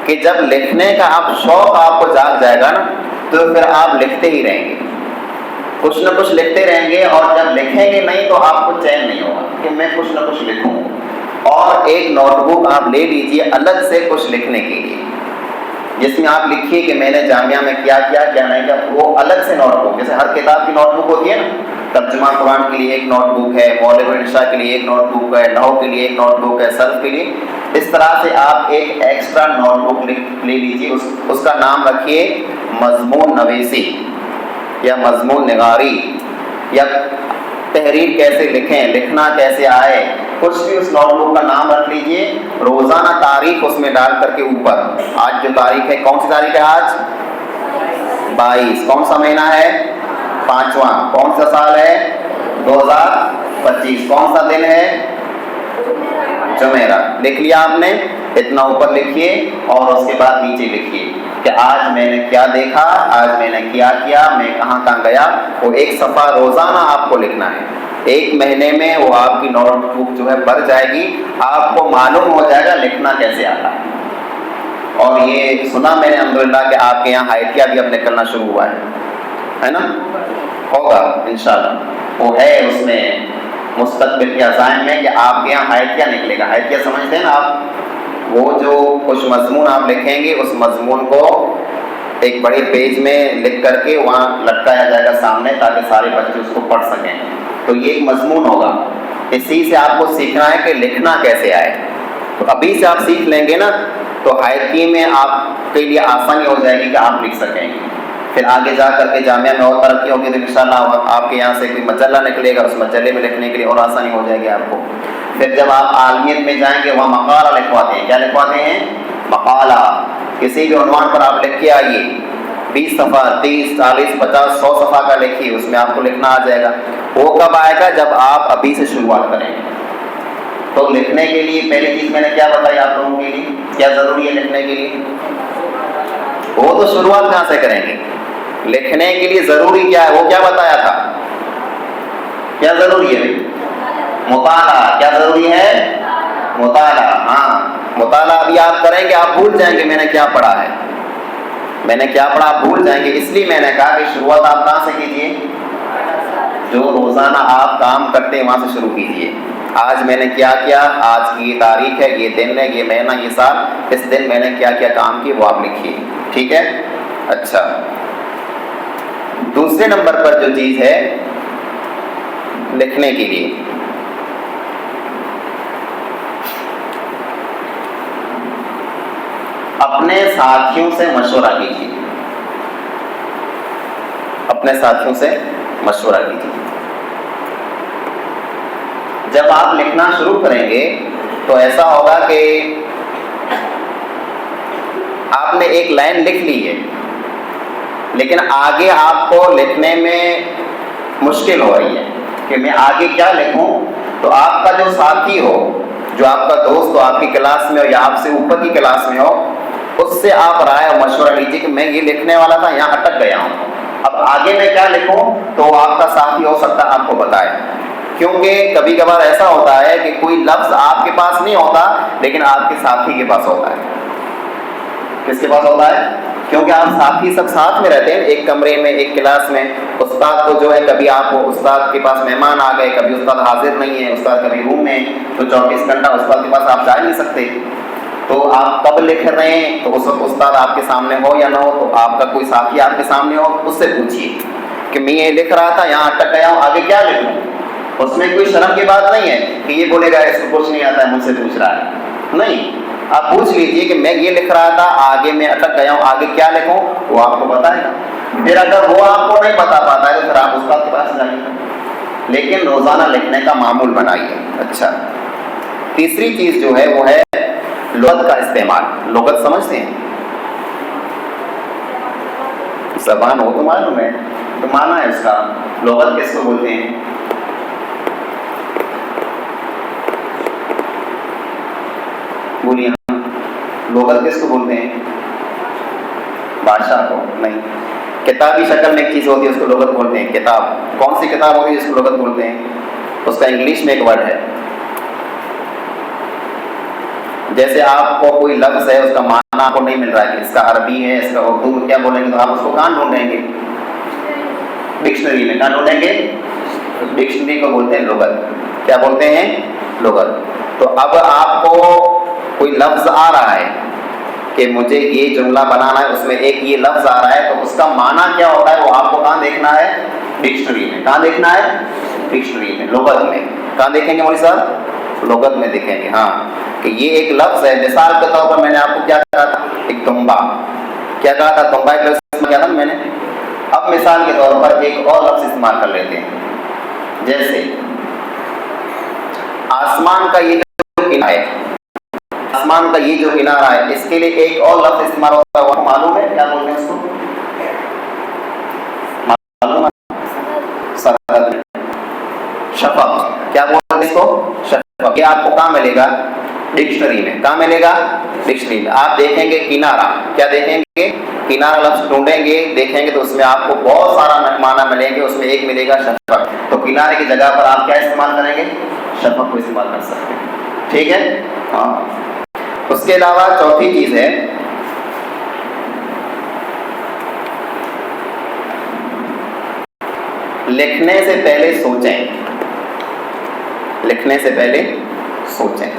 Speaker 1: کہ جب لکھنے کا آپ شوق آپ کو جاگ جائے گا نا، تو پھر آپ لکھتے ہی رہیں گے، کچھ نہ کچھ لکھتے رہیں گے، اور جب لکھیں گے نہیں تو آپ کو چین نہیں ہوگا کہ میں کچھ نہ کچھ لکھوں۔ اور ایک نوٹ بک آپ لے لیجیے الگ سے کچھ لکھنے کے لیے، جس میں آپ لکھیے کہ میں نے جامعہ میں کیا نہیں کیا، وہ الگ سے نوٹ بک، جیسے ہر کتاب کی نوٹ بک ہوتی ہے نا، ترجمہ قرآن کے لیے ایک نوٹ بک ہے، مولد الانشاء کے لیے ایک نوٹ بک ہے، نحو کے لیے ایک نوٹ بک ہے، صرف کے لیے، اس طرح سے آپ ایک ایکسٹرا نوٹ بک لے لیجیے، اس کا نام رکھیے مضمون نویسی یا مضمون نگاری، یا تحریر کیسے لکھیں، لکھنا کیسے آئے، کچھ بھی اس نوٹ بک کا نام رکھ لیجئے، روزانہ تاریخ اس میں ڈال کر کے اوپر، آج جو تاریخ ہے، کون سی تاریخ ہے آج؟ 22۔ کون سا مہینہ ہے؟ 5واں۔ کون سا سال ہے؟ 2025۔ کون سا دن ہے؟ جمعرات۔ لکھ لیا آپ نے؟ اتنا اوپر لکھیے اور اس کے بعد نیچے لکھیے کہ آج میں نے کیا دیکھا، آج میں نے کیا کیا، میں کہاں کہاں گیا۔ وہ ایک صفحہ روزانہ آپ کو لکھنا ہے۔ ایک مہینے میں وہ آپ کی نوٹ بک جو ہے بھر جائے گی، آپ کو معلوم ہو جائے گا لکھنا کیسے آتا ہے۔ اور یہ سنا میں نے الحمدللہ کہ آپ کے یہاں ہائتیہ بھی اب نکلنا شروع ہوا ہے نا؟ ہوگا انشاءاللہ، وہ ہے اس میں مستقبل کے عزائم میں کہ آپ کے یہاں ہائتیہ نکلے گا۔ ہائتیہ سمجھتے ہیں نا آپ؟ وہ جو کچھ مضمون آپ لکھیں گے، اس مضمون کو ایک بڑے پیج میں لکھ کر کے وہاں لٹکایا جائے گا سامنے، تاکہ سارے بچے اس کو پڑھ سکیں۔ تو یہ ایک مضمون ہوگا، اسی سے آپ کو سیکھنا ہے کہ لکھنا کیسے آئے۔ تو ابھی سے آپ سیکھ لیں گے نا تو ہائتیہ میں آپ کے لیے آسانی ہو جائے گی کہ آپ لکھ سکیں گے۔ پھر آگے جا کر کے جامعہ میں اور ترقی ہوگی تو انشاءاللہ آپ کے یہاں سے کوئی مجلہ نکلے گا، اس مجلے میں لکھنے کے لیے اور آسانی ہو جائے گی آپ کو۔ پھر جب آپ عالمیت میں جائیں گے وہاں مقالہ لکھواتے ہیں۔ کیا لکھواتے ہیں؟ مقالہ۔ کسی بھی عنوان پر آپ لکھ کے آئیے، 20 صفحہ، 30، 40، 50، 100 صفحہ کا لکھیے، اس میں آپ کو لکھنا آ جائے گا۔ وہ کب آئے گا؟ جب آپ ابھی سے شروعات کریں گے۔ تو لکھنے کے لیے پہلی چیز میں نے کیا بتائی آپ لوگوں کے لیے؟ کیا ضروری ہے لکھنے کے لیے؟ وہ تو شروعات کہاں سے کریں گے؟ لکھنے کے لیے ضروری کیا ہے وہ کیا بتایا تھا؟ کیا ضروری ہے؟ مطالعہ۔ کیا ضروری ہے؟ مطالعہ۔ ہاں، مطالعہ ابھی آپ کریں گے، آپ بھول جائیں گے میں نے کیا پڑھا ہے، میں نے کیا پڑھا آپ بھول جائیں گے۔ اس لیے میں نے کہا کہ شروعات آپ کہاں سے کیجیے؟ جو روزانہ آپ کام کرتے ہیں وہاں سے شروع کیجیے۔ آج میں نے کیا کیا، آج کی یہ تاریخ ہے، یہ دن ہے، یہ مہینہ، یہ سال، اس دن میں نے کیا کیا کام کیے وہ آپ لکھیے، ٹھیک ہے؟ اچھا، دوسرے نمبر پر جو چیز ہے لکھنے کے لیے، اپنے ساتھیوں سے مشورہ کیجیے۔ اپنے ساتھیوں سے مشورہ کیجیے۔ جب آپ لکھنا شروع کریں گے تو ایسا ہوگا کہ آپ نے ایک لائن لکھ لی ہے، لیکن آگے آپ کو لکھنے میں مشکل ہو رہی ہے کہ میں آگے کیا لکھوں۔ تو آپ کا جو ساتھی ہو، جو آپ کا دوست ہو، آپ کی کلاس میں ہو یا آپ سے اوپر کی کلاس میں ہو، اس سے آپ رائے اور مشورہ لیجیے کہ میں یہ لکھنے والا تھا، یہاں اٹک گیا ہوں، اب آگے میں کیا لکھوں۔ تو آپ کا ساتھی ہو سکتا ہے آپ کو بتائے، کیونکہ کبھی کبھار ایسا ہوتا ہے کہ کوئی لفظ آپ کے پاس نہیں ہوتا لیکن آپ کے ساتھی کے پاس ہوتا ہے۔ کس کے پاس ہوتا ہے؟ کیونکہ آپ ساتھی سب ساتھ میں رہتے ہیں، ایک کمرے میں، ایک کلاس میں۔ استاد کو جو ہے کبھی آپ استاد کے پاس مہمان آ گئے، کبھی استاد حاضر نہیں ہے، استاد کبھی روم میں، تو 24 گھنٹہ استاد کے پاس آپ جا نہیں سکتے۔ تو آپ کب لکھ رہے ہیں تو اس وقت استاد آپ کے سامنے ہو یا نہ ہو، تو آپ کا کوئی ساتھی آپ کے سامنے ہو، اس سے پوچھیے کہ میں یہ لکھ رہا تھا، یہاں اٹک گیا ہوں، آگے کیا لکھوں۔ اس میں کوئی شرم کی بات نہیں ہے کہ یہ بولے گا اس کو کچھ نہیں آتا ہے مجھ سے پوچھ رہا ہے، نہیں، آپ پوچھ لیجئے کہ میں یہ لکھ رہا تھا، آگے میں اٹک گیا ہوں، آگے کیا لکھوں، وہ آپ کو بتائے گا۔ پھر اگر وہ آپ کو نہیں بتا پاتا ہے تو پھر آپ استاد کے پاس جائیے، لیکن روزانہ لکھنے کا معمول بنائیے۔ اچھا، تیسری چیز جو ہے وہ ہے لغت کا استعمال۔ لغت سمجھتے ہیں؟ زبان ہو تو معلوم ہے، تو معنی ہے اس کا، لغت کس کو بولتے ہیں؟ بولیے، لغت کس کو بولتے ہیں؟ بادشاہ کو نہیں، کتابی شکل میں ایک چیز ہوتی ہے اس کو لغت بولتے ہیں۔ کتاب، کون سی کتاب ہوتی ہے جس کو لغت بولتے ہیں؟ اس کا انگلش میں ایک ورڈ ہے۔ جیسے آپ کو کوئی لفظ ہے، اس کا معنی آپ کو نہیں مل رہا ہے کہ اس کا عربی ہے، اس کا اردو میں کیا بولیں گے، تو آپ اس کو کہاں ڈھونڈیں گے؟ ڈکشنری میں۔ کہاں ڈھونڈیں گے؟ ڈکشنری کو بولتے ہیں لغت۔ کیا بولتے ہیں؟ لغت۔ تو اب آپ کو کوئی لفظ آ رہا ہے کہ مجھے یہ جملہ بنانا ہے، اس میں ایک یہ لفظ آ رہا ہے، تو اس کا معنی کیا ہوتا ہے وہ آپ کو کہاں دیکھنا ہے؟ ڈکشنری میں۔ کہاں دیکھنا ہے؟ ڈکشنری میں، لغت میں۔ کہاں دیکھیں گے مولوی صاحب؟ لغت میں دیکھیں گے، ہاں، کہ یہ ایک لفظ ہے۔ مثال کے طور پر میں نے آپ کو کیا کہا تھا؟ ایک تمبا۔ کیا کہا تھا؟ تمبا ایک لفظ استعمال کیا تھا میں نے۔ اب مثال کے طور پر ایک اور لفظ استعمال کر لیتے ہیں، جیسے آسمان کا یہ جو کنارہ ہے، آسمان کا یہ جو کنارہ ہے، اس کے لیے ایک اور لفظ استعمال ہوتا ہے، وہ معلوم ہے کیا بولتے ہیں اس کو؟ معلوم ہے؟ سرحد، شفق، کیا بولتے ہیں اس کو؟ شفق۔ یہ آپ کو کہاں ملے گا؟ ڈکشنری میں۔ کہاں ملے گا؟ ڈکشنری میں۔ آپ دیکھیں گے کنارہ، کیا دیکھیں گے؟ کنارہ لفظ ڈھونڈیں گے، دیکھیں گے تو اس میں آپ کو بہت سارا معنی ملیں گے، اس میں ایک ملے گا شفق۔ تو کنارے کی جگہ پر آپ کیا استعمال کریں گے؟ شفق کو استعمال کر سکتے ہیں، ٹھیک ہے؟ ہاں۔ اس کے علاوہ چوتھی چیز ہے لکھنے سے پہلے سوچیں، لکھنے سے پہلے سوچیں۔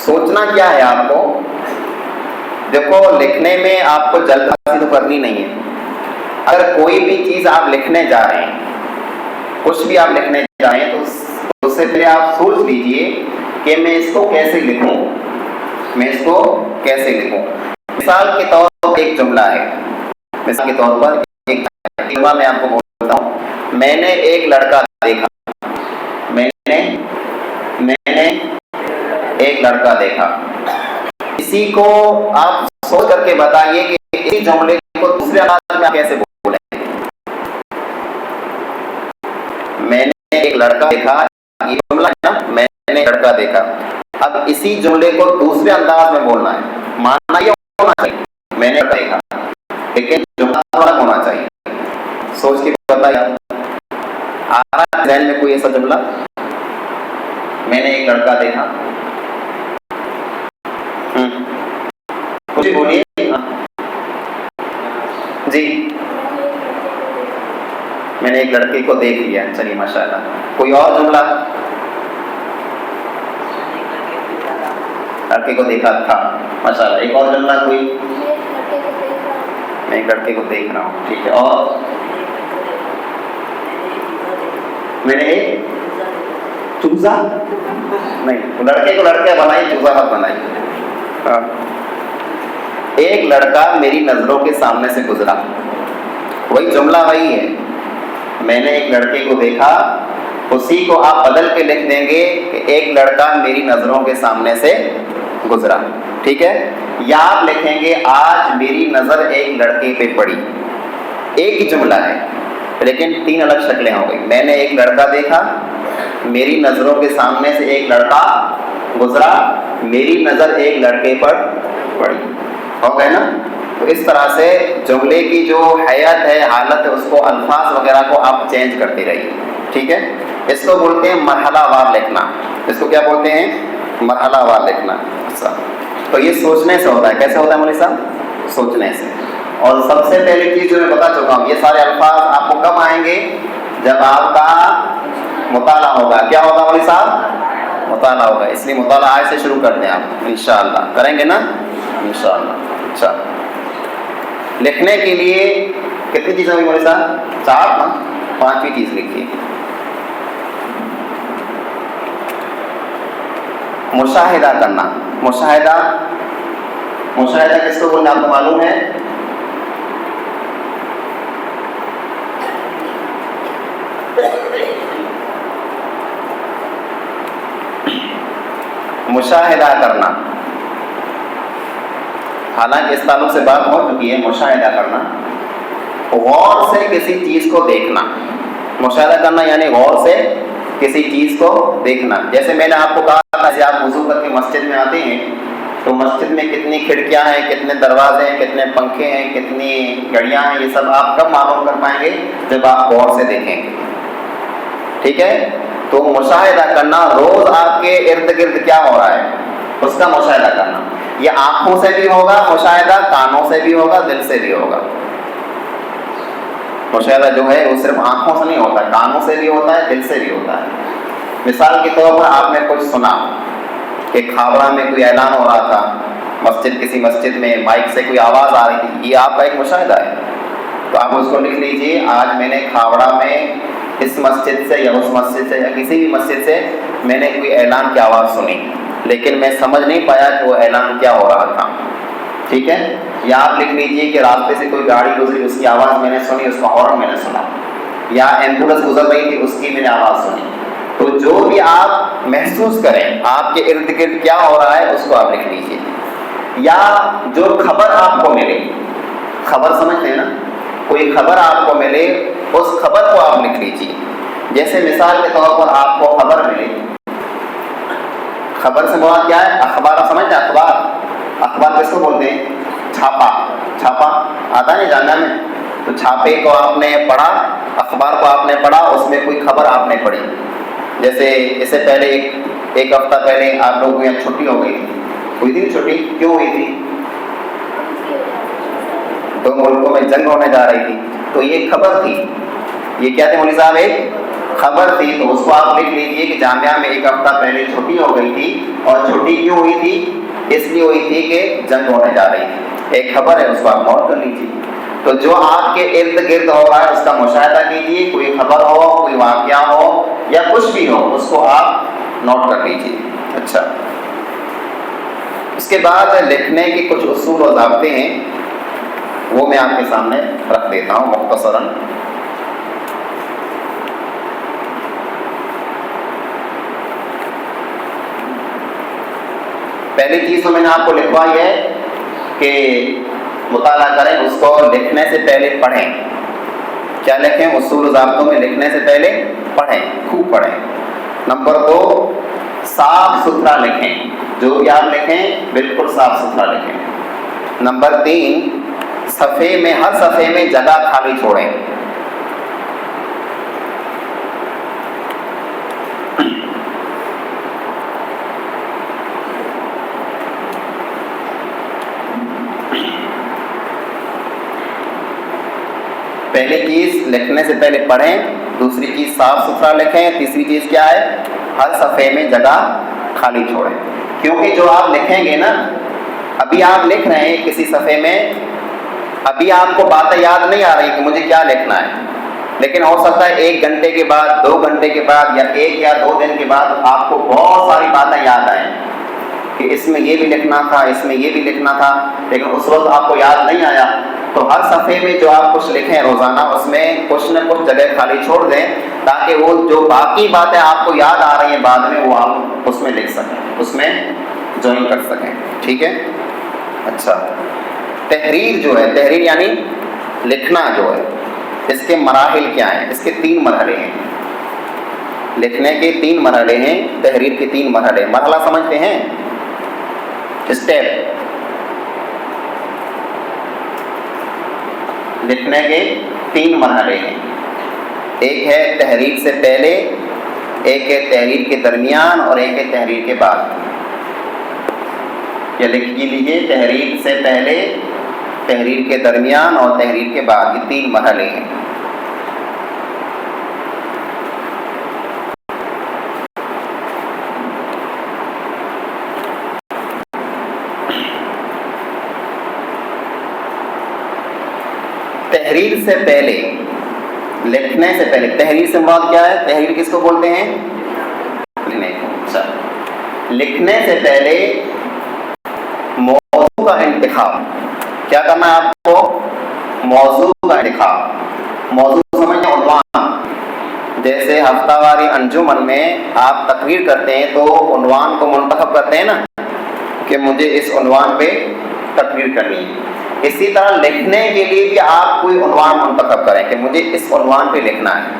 Speaker 1: سوچنا کیا ہے آپ کو؟ دیکھو، لکھنے میں آپ کو جلد بازی تو کرنی نہیں ہے۔ اگر کوئی بھی چیز آپ لکھنے جا رہے ہیں، کچھ بھی آپ لکھنے جا رہے ہیں، تو اس سے پہلے آپ سوچ لیجئے کہ میں اس کو کیسے لکھوں، میں اس کو کیسے لکھوں۔ مثال کے طور پر ایک جملہ ہے، مثال کے طور پر ایک جملہ میں آپ کو بولتا ہوں، میں نے ایک لڑکا دیکھا، میں نے ایک لڑکا دیکھا۔ اسی کو آپ سوچ کر کے بتائیے کہ اسی جملے کو دوسرے انداز میں کیسے بولیں۔ میں نے ایک لڑکا دیکھا، یہ جملہ ہے نا، میں نے لڑکا دیکھا۔ اب اسی جملے کو دوسرے انداز میں بولنا ہے، ماننا یہ ہونا چاہیے میں نے دیکھا، لیکن جملہ الگ ہونا چاہیے۔ سوچ کے بتائیے، آ رہا ہے ذہن میں کوئی ایسا جملہ؟ میں نے ایک لڑکا دیکھا، کچھ بولیے جی۔ میں نے ایک لڑکے کو دیکھ لیا، چلیے ماشاء اللہ۔ کوئی اور جملہ؟ لڑکے کو دیکھا تھا، ماشاء اللہ۔ ایک اور جملہ کوئی؟ میں ایک لڑکے کو دیکھ رہا ہوں، ٹھیک ہے۔ اور میں نے ایک چوزا، نہیں، لڑکے کو لڑکا بنائی، چوزا مت بنائی۔ ایک لڑکا میری نظروں کے سامنے سے گزرا، وہی جملہ وہی ہے، میں نے ایک لڑکے کو دیکھا، اسی کو آپ بدل کے لکھ دیں گے کہ ایک لڑکا میری نظروں کے سامنے سے گزرا، ٹھیک ہے؟ یا آپ لکھیں گے آج میری نظر ایک لڑکے پہ پڑی۔ ایک ہی جملہ ہے لیکن تین الگ شکلیں ہو گئی۔ میں نے ایک لڑکا دیکھا، میری نظروں کے سامنے سے ایک لڑکا گزرا، میری نظر ایک لڑکے پر پڑی، ہو گئے نا؟ تو اس طرح سے جملے کی جو حیت ہے، حالت ہے، اس کو الفاظ وغیرہ کو آپ چینج کرتے رہیے، ٹھیک ہے؟ اس کو بولتے ہیں مرحلہ وار لکھنا۔ اس کو کیا بولتے ہیں؟ مرحلہ وار لکھنا۔ اچھا، تو یہ سوچنے سے ہوتا ہے۔ کیسے ہوتا ہے مولوی صاحب؟ سوچنے سے۔ اور سب سے پہلی چیز جو میں بتا چکا ہوں، یہ سارے الفاظ آپ کو کب آئیں گے؟ جب آپ کا مطالعہ ہوگا۔ کیا ہوگا مولوی صاحب؟ مطالعہ ہوگا۔ اس لیے مطالعہ آج سے شروع کر دیں آپ، انشاءاللہ کریں گے نا؟ انشاءاللہ۔ اچھا، لکھنے کے لیے کتنی چیزیں ہوئی مولوی صاحب؟ 4 نا؟ 5ویں چیز لکھیے، مشاہدہ کرنا۔ مشاہدہ کس کو بولنا آپ کو معلوم ہے؟ مشاہدہ کرنا، حالانکہ اس تعلق سے بات ہو چکی ہے۔ مشاہدہ کرنا، غور سے کسی چیز کو دیکھنا۔ مشاہدہ کرنا یعنی غور سے کسی چیز کو دیکھنا۔ جیسے میں نے آپ کو کہا تھا، آپ وضو کر کے مسجد میں آتے ہیں تو مسجد میں کتنی کھڑکیاں ہیں، کتنے دروازے ہیں، کتنے پنکھے ہیں، کتنی گھڑیاں ہیں، یہ سب آپ کب معلوم کر پائیں گے؟ جب آپ غور سے دیکھیں گے، ٹھیک ہے؟ تو مشاہدہ کرنا، روز آپ کے ارد گرد کیا ہو رہا ہے اس کا مشاہدہ کرنا۔ یہ آنکھوں سے بھی ہوگا مشاہدہ، کانوں سے بھی ہوگا، دل سے بھی ہوگا۔ مشاہدہ جو ہے وہ صرف آنکھوں سے نہیں ہوتا، کانوں سے بھی ہوتا ہے، دل سے بھی ہوتا ہے۔ مثال کے طور پر آپ نے کچھ سنا کہ کھاوڑا میں کوئی اعلان ہو رہا تھا، کسی مسجد میں مائک سے کوئی آواز آ رہی تھی، یہ آپ کا ایک مشاہدہ ہے۔ تو آپ اس کو لکھ لیجئے، آج میں نے کھاوڑا میں اس مسجد سے یا اس مسجد سے یا کسی بھی مسجد سے میں نے کوئی اعلان کی آواز سنی، لیکن میں سمجھ نہیں پایا کہ وہ اعلان کیا ہو رہا تھا. ٹھیک ہے, یا آپ لکھ لیجئے کہ راستے سے کوئی گاڑی گزری, اس کی آواز میں نے سنی, اس کا ہارن میں نے سنا, یا ایمبولینس گزر رہی تھی, اس کی میں نے آواز سنی. تو جو بھی آپ محسوس کریں آپ کے ارد گرد کیا ہو رہا ہے, اس کو آپ لکھ لیجئے. یا جو خبر آپ کو ملے, خبر سمجھتے ہیں نا, کوئی خبر آپ کو ملے, اس خبر کو آپ لکھ لیجئے. جیسے مثال کے طور پر آپ کو خبر ملے, خبر سے مراد کیا ہے؟ اخبار. آپ سمجھتے ہیں اخبار؟ اخبار کس کو بولتے ہیں؟ چھاپا. چھاپا آتا ہے نا جاننا میں. تو چھاپے کو آپ نے پڑھا, اخبار کو آپ نے پڑھا, اس میں کوئی خبر آپ نے پڑھی. جیسے اس سے پہلے ایک ہفتہ پہلے آپ لوگوں کو یہاں چھٹی ہو گئی تھی. ہوئی تھی چھٹی؟ کیوں ہوئی تھی؟ 2 ملکوں میں جنگ ہونے جا رہی تھی. تو یہ خبر تھی. یہ کیا تھے مولوی صاحب؟ ایک خبر تھی. تو اس کو آپ لکھ لیجیے کہ جامعہ میں 1 ہفتہ پہلے چھٹی ہو گئی تھی. اور چھٹی کیوں ہوئی تھی؟ اس لیے ہوئی تھی کہ جنگ ہونے جا رہی تھی. ایک خبر ہے, اس کو آپ نوٹ کر لیجیے. تو جو آپ کے ارد گرد ہو رہا ہے اس کا مشاہدہ کیجیے. کوئی خبر ہو, کوئی واقعہ ہو, یا کچھ بھی ہو, اس کو آپ نوٹ کر لیجیے. اچھا, اس کے بعد لکھنے کے کچھ اصول و ضابطے ہیں, وہ میں آپ کے سامنے رکھ دیتا ہوں مختصراً. پہلی چیز تو میں نے آپ کو لکھوائی ہے کہ مطالعہ کریں, اس کو لکھنے سے پہلے پڑھیں. کیا لکھیں؟ اصول و ضابطوں میں لکھنے سے پہلے پڑھیں, خوب پڑھیں. نمبر 2, صاف ستھرا لکھیں. جو بھی آپ لکھیں بالکل صاف ستھرا لکھیں. نمبر 3, صفحے میں, ہر صفحے میں جگہ خالی چھوڑیں. پہلی چیز لکھنے سے پہلے پڑھیں. دوسری چیز صاف ستھرا لکھیں. تیسری چیز کیا ہے؟ ہر صفحے میں جگہ خالی چھوڑیں. کیونکہ جو آپ لکھیں گے نا, ابھی آپ لکھ رہے ہیں کسی صفحے میں, ابھی آپ کو باتیں یاد نہیں آ رہی کہ مجھے کیا لکھنا ہے, لیکن ہو سکتا ہے 1 گھنٹے کے بعد, 2 گھنٹے کے بعد, یا 1 یا 2 دن کے بعد آپ کو بہت ساری باتیں یاد آئیں کہ اس میں یہ بھی لکھنا تھا, اس میں یہ بھی لکھنا تھا, لیکن اس وقت آپ کو یاد نہیں آیا. تو ہر صفحے میں جو آپ کچھ لکھیں روزانہ, اس میں کچھ نہ کچھ جگہ خالی چھوڑ دیں, تاکہ وہ جو باقی باتیں آپ کو یاد آ رہی ہیں بعد میں, وہ آپ اس میں لکھ سکیں, اس میں جوائن کر سکیں. ٹھیک ہے. اچھا, تحریر جو ہے, تحریر یعنی لکھنا جو ہے, اس کے مراحل کیا ہیں؟ اس کے 3 مرحلے ہیں. لکھنے کے 3 مرحلے ہیں, تحریر کے 3 مرحلے. مرحلہ سمجھتے ہیں؟ اسٹیپ. لکھنے کے 3 مرحلے ہیں. ایک ہے تحریر سے پہلے, ایک ہے تحریر کے درمیان, اور ایک ہے تحریر کے بعد. یا لکھ لیجیے, تحریر سے پہلے, تحریر کے درمیان اور تحریر کے بعد. یہ 3 مرحلے ہیں. تحریر سے پہلے, لکھنے سے پہلے, تحریر سے مراد کیا ہے؟ تحریر کس کو بولتے ہیں؟ لکھنے سے پہلے موضوع کا انتخاب. کیا کرنا ہے آپ کو؟ موضوع کا انتخاب. موضوع سمجھیں عنوان. جیسے ہفتہ واری انجمن میں آپ تقریر کرتے ہیں تو عنوان کو منتخب کرتے ہیں نا, کہ مجھے اس عنوان پہ تقریر کرنی ہے. اسی طرح لکھنے کے لیے بھی آپ کوئی عنوان منتخب کریں کہ مجھے اس عنوان پہ لکھنا ہے,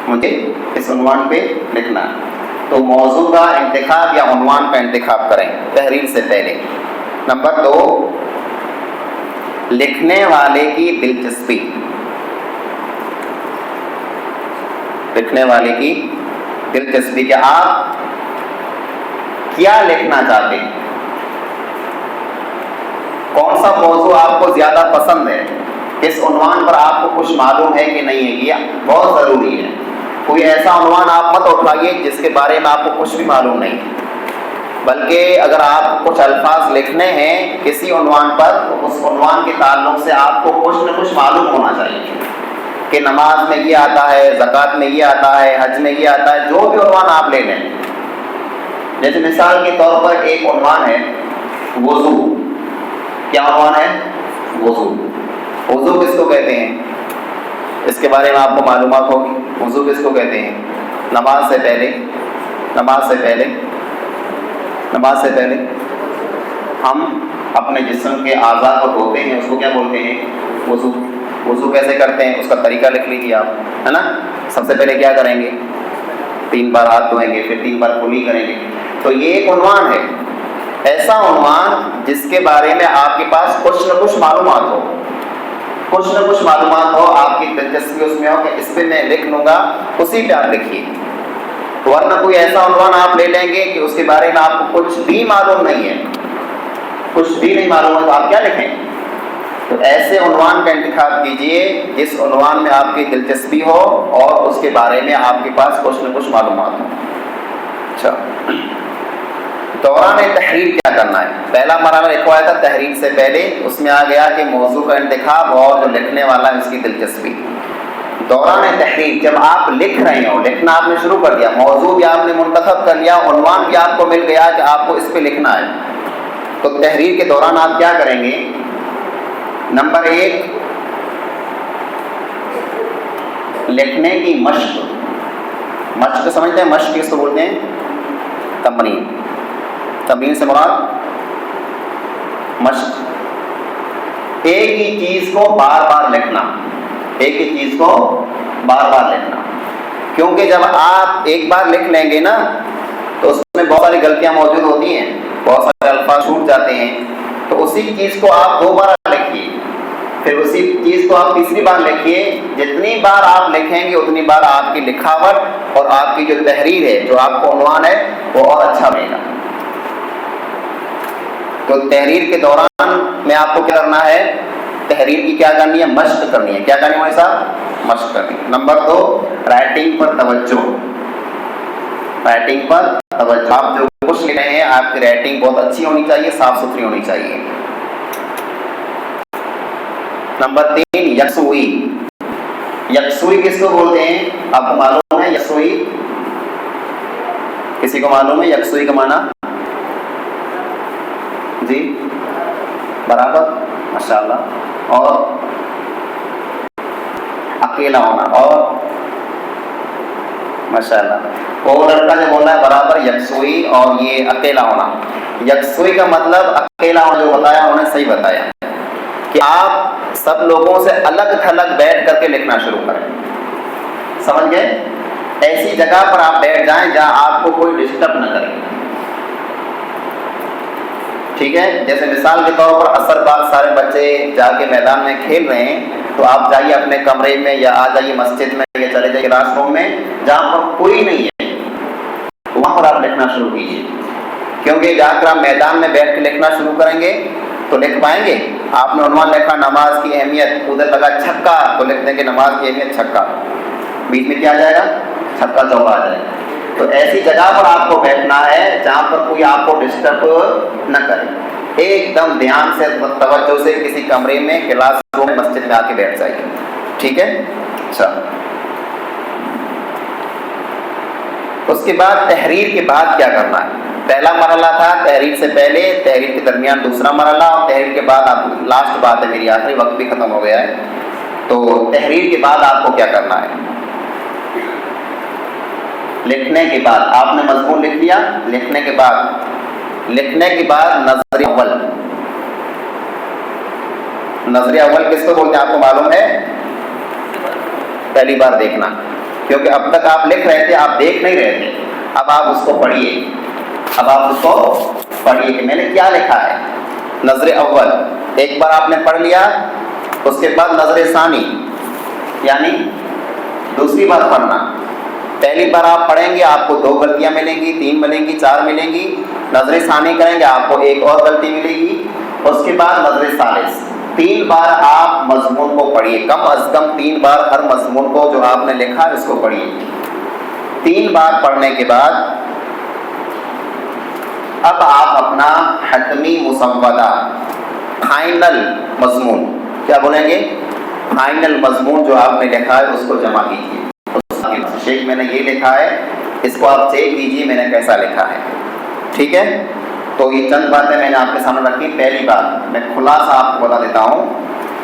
Speaker 1: مجھے اس عنوان پہ لکھنا ہے. تو موضوع کا انتخاب یا عنوان کا انتخاب کریں تحریر سے پہلے. نمبر 2, لکھنے والے کی دلچسپی. لکھنے والے کی دلچسپی, کہ آپ کیا لکھنا چاہتے ہیں, کون سا موضوع آپ کو زیادہ پسند ہے, اس عنوان پر آپ کو کچھ معلوم ہے کہ نہیں ہے. یہ بہت ضروری ہے. کوئی ایسا عنوان آپ مت اٹھائیے جس کے بارے میں آپ کو کچھ بھی معلوم نہیں, بلکہ اگر آپ کچھ الفاظ لکھنے ہیں کسی عنوان پر, تو اس عنوان کے تعلق سے آپ کو کچھ نہ کچھ معلوم ہونا چاہیے کہ نماز میں یہ آتا ہے, زکوٰۃ میں یہ آتا ہے, حج میں یہ آتا ہے. جو بھی عنوان آپ لے لیں, جیسے مثال کے طور پر ایک عنوان ہے وضو. کیا عنوان ہے؟ وضو. وضو کس کو کہتے ہیں؟ اس کے بارے میں آپ کو معلومات ہوگی. وضو کس کو کہتے ہیں؟ نماز سے پہلے ہم اپنے جسم کے اعضاء کو دھوتے ہیں، اس کو کیا بولتے ہیں؟ وضو. وضو کیسے کرتے ہیں اس کا طریقہ لکھ لیجیے آپ، ہے نا. سب سے پہلے کیا کریں گے؟ 3 بار ہاتھ دھوئیں گے، پھر 3 بار کلی کریں گے. تو یہ ایک عنوان ہے، ایسا عنوان جس کے بارے میں آپ کے پاس کچھ نہ کچھ معلومات ہو، آپ کی دلچسپی اس میں ہو کہ اس پہ میں لکھ لوں گا، اسی پہ آپ لکھیے. ورنہ کوئی ایسا عنوان آپ لے لیں گے کہ اس کے بارے میں آپ کو کچھ بھی معلوم نہیں ہے تو آپ کیا لکھیں؟ تو ایسے عنوان کا انتخاب کیجئے جس عنوان میں آپ کی دلچسپی ہو اور اس کے بارے میں آپ کے پاس کچھ نہ کچھ معلومات ہو. اچھا، دوران تحریر کیا کرنا ہے؟ پہلا مرحلہ لکھوایا تھا تحریر سے پہلے، اس میں آ گیا کہ موضوع کا انتخاب اور جو لکھنے والا ہے اس کی دلچسپی. دوران تحریر جب آپ لکھ رہے ہو، لکھنا آپ نے شروع کر دیا، موضوع بھی آپ نے منتخب کر لیا، عنوان بھی آپ کو مل گیا کہ آپ کو اس پہ لکھنا ہے، تو تحریر کے دوران آپ کیا کریں گے؟ نمبر 1، لکھنے کی مشق سمجھتے ہیں؟ مشق کس کو بولتے ہیں؟ تمرین سے مراد مشق. ایک ہی چیز کو بار بار لکھنا، کیونکہ جب آپ ایک بار لکھ لیں گے نا تو اس میں بہت ساری غلطیاں موجود ہوتی ہیں، بہت سارے الفاظ چھوٹ جاتے ہیں. تو اسی چیز کو آپ 2 بار لکھیے، پھر اسی چیز کو آپ تیسری بار لکھیے. جتنی بار آپ لکھیں گے اتنی بار آپ کی لکھاوٹ اور آپ کی جو تحریر ہے، جو آپ کو عنوان ہے، وہ اور اچھا بنے گا. تو تحریر کے دوران میں آپ کو کیا کرنا ہے؟ تحریر کی کیا کرنی ہے؟ مشق کرنی ہے. کیا کرنی ہے ہمارے ساتھ؟ مشق کرنی ہے. نمبر 2، رائٹنگ پر توجہ. آپ جو کچھ لکھ رہے ہیں آپ کی رائٹنگ بہت اچھی ہونی چاہیے، صاف ستھری ہونی چاہیے. نمبر 3، یکسوئی کس کو بولتے ہیں؟ آپ کو معلوم ہے یکسوئی؟ کسی کو معلوم ہے یکسوئی کا معنی؟ جی، برابر، ماشاءاللہ. اور اکیلا ہونا، اور ماشاءاللہ. وہ لڑکا جو بول رہا ہے برابر یکسوئی اور یہ اکیلا ہونا. یکسوئی کا مطلب اکیلا ہونا، جو بتایا انہوں نے صحیح بتایا کہ آپ سب لوگوں سے الگ تھلگ بیٹھ کر کے لکھنا شروع کریں. سمجھ گئے؟ ایسی جگہ پر آپ بیٹھ جائیں جہاں آپ کو کوئی ڈسٹرب نہ کرے. ٹھیک ہے؟ جیسے مثال کے طور پر عصر بعد سارے بچے جا کے میدان میں کھیل رہے ہیں، تو آپ جائیے اپنے کمرے میں یا آ جائیے مسجد میں یا چلے جائیے کلاس روم میں جہاں پر کوئی نہیں ہے، وہاں پر آپ لکھنا شروع کیجیے. کیونکہ جا کر آپ میدان میں بیٹھ کے لکھنا شروع کریں گے تو لکھ پائیں گے؟ آپ نے عنوان لکھا نماز کی اہمیت، ادھر لگا چھکا تو لکھ دیں گے نماز کی اہمیت چھکا، بیچ میں کیا آ جائے گا؟ چھکا چوکا آ جائے گا. تو ایسی جگہ پر آپ کو بیٹھنا ہے جہاں پر کوئی آپ کو ڈسٹرب نہ کرے. ایک دم دھیان سے توجہ سے کسی کمرے میں، کلاس روم میں، مسجد میں آ کے بیٹھ جائیے. ٹھیک ہے؟ اچھا، اس کے بعد تحریر کے بعد کیا کرنا ہے؟ پہلا مرحلہ تھا تحریر سے پہلے، تحریر کے درمیان دوسرا مرحلہ، اور تحریر کے بعد آپ لاسٹ بات ہے میری آخری، وقت بھی ختم ہو گیا ہے. تو تحریر کے بعد آپ کو کیا کرنا ہے؟ لکھنے کے بعد آپ نے مضمون لکھ لیا، لکھنے کے بعد نظر اول کس کو بولتے ہیں آپ کو معلوم ہے؟ پہلی بار دیکھنا، کیونکہ اب تک آپ لکھ رہے تھے، آپ دیکھ نہیں رہے تھے. اب آپ اس کو پڑھیے کہ میں نے کیا لکھا ہے. نظر اول ایک بار آپ نے پڑھ لیا، اس کے بعد نظر ثانی یعنی دوسری بار پڑھنا. پہلی بار آپ پڑھیں گے آپ کو 2 غلطیاں ملیں گی، 3 ملیں گی، 4 ملیں گی. نظر ثانی کریں گے آپ کو 1 اور غلطی ملے گی. اس کے بعد نظر ثالث. 3 بار آپ مضمون کو پڑھیے، کم از کم 3 بار ہر مضمون کو جو آپ نے لکھا ہے اس کو پڑھیے. 3 بار پڑھنے کے بعد اب آپ اپنا حتمی مسودہ، فائنل مضمون، کیا بولیں گے؟ فائنل مضمون جو آپ نے لکھا ہے اس کو جمع کیجیے. شیخ میں نے یہ لکھا ہے، اس کو آپ چیک کیجیے میں نے کیسا لکھا ہے. ٹھیک ہے؟ تو یہ چند باتیں میں نے آپ کے سامنے رکھی. پہلی بات میں خلاصہ آپ کو بتا دیتا ہوں.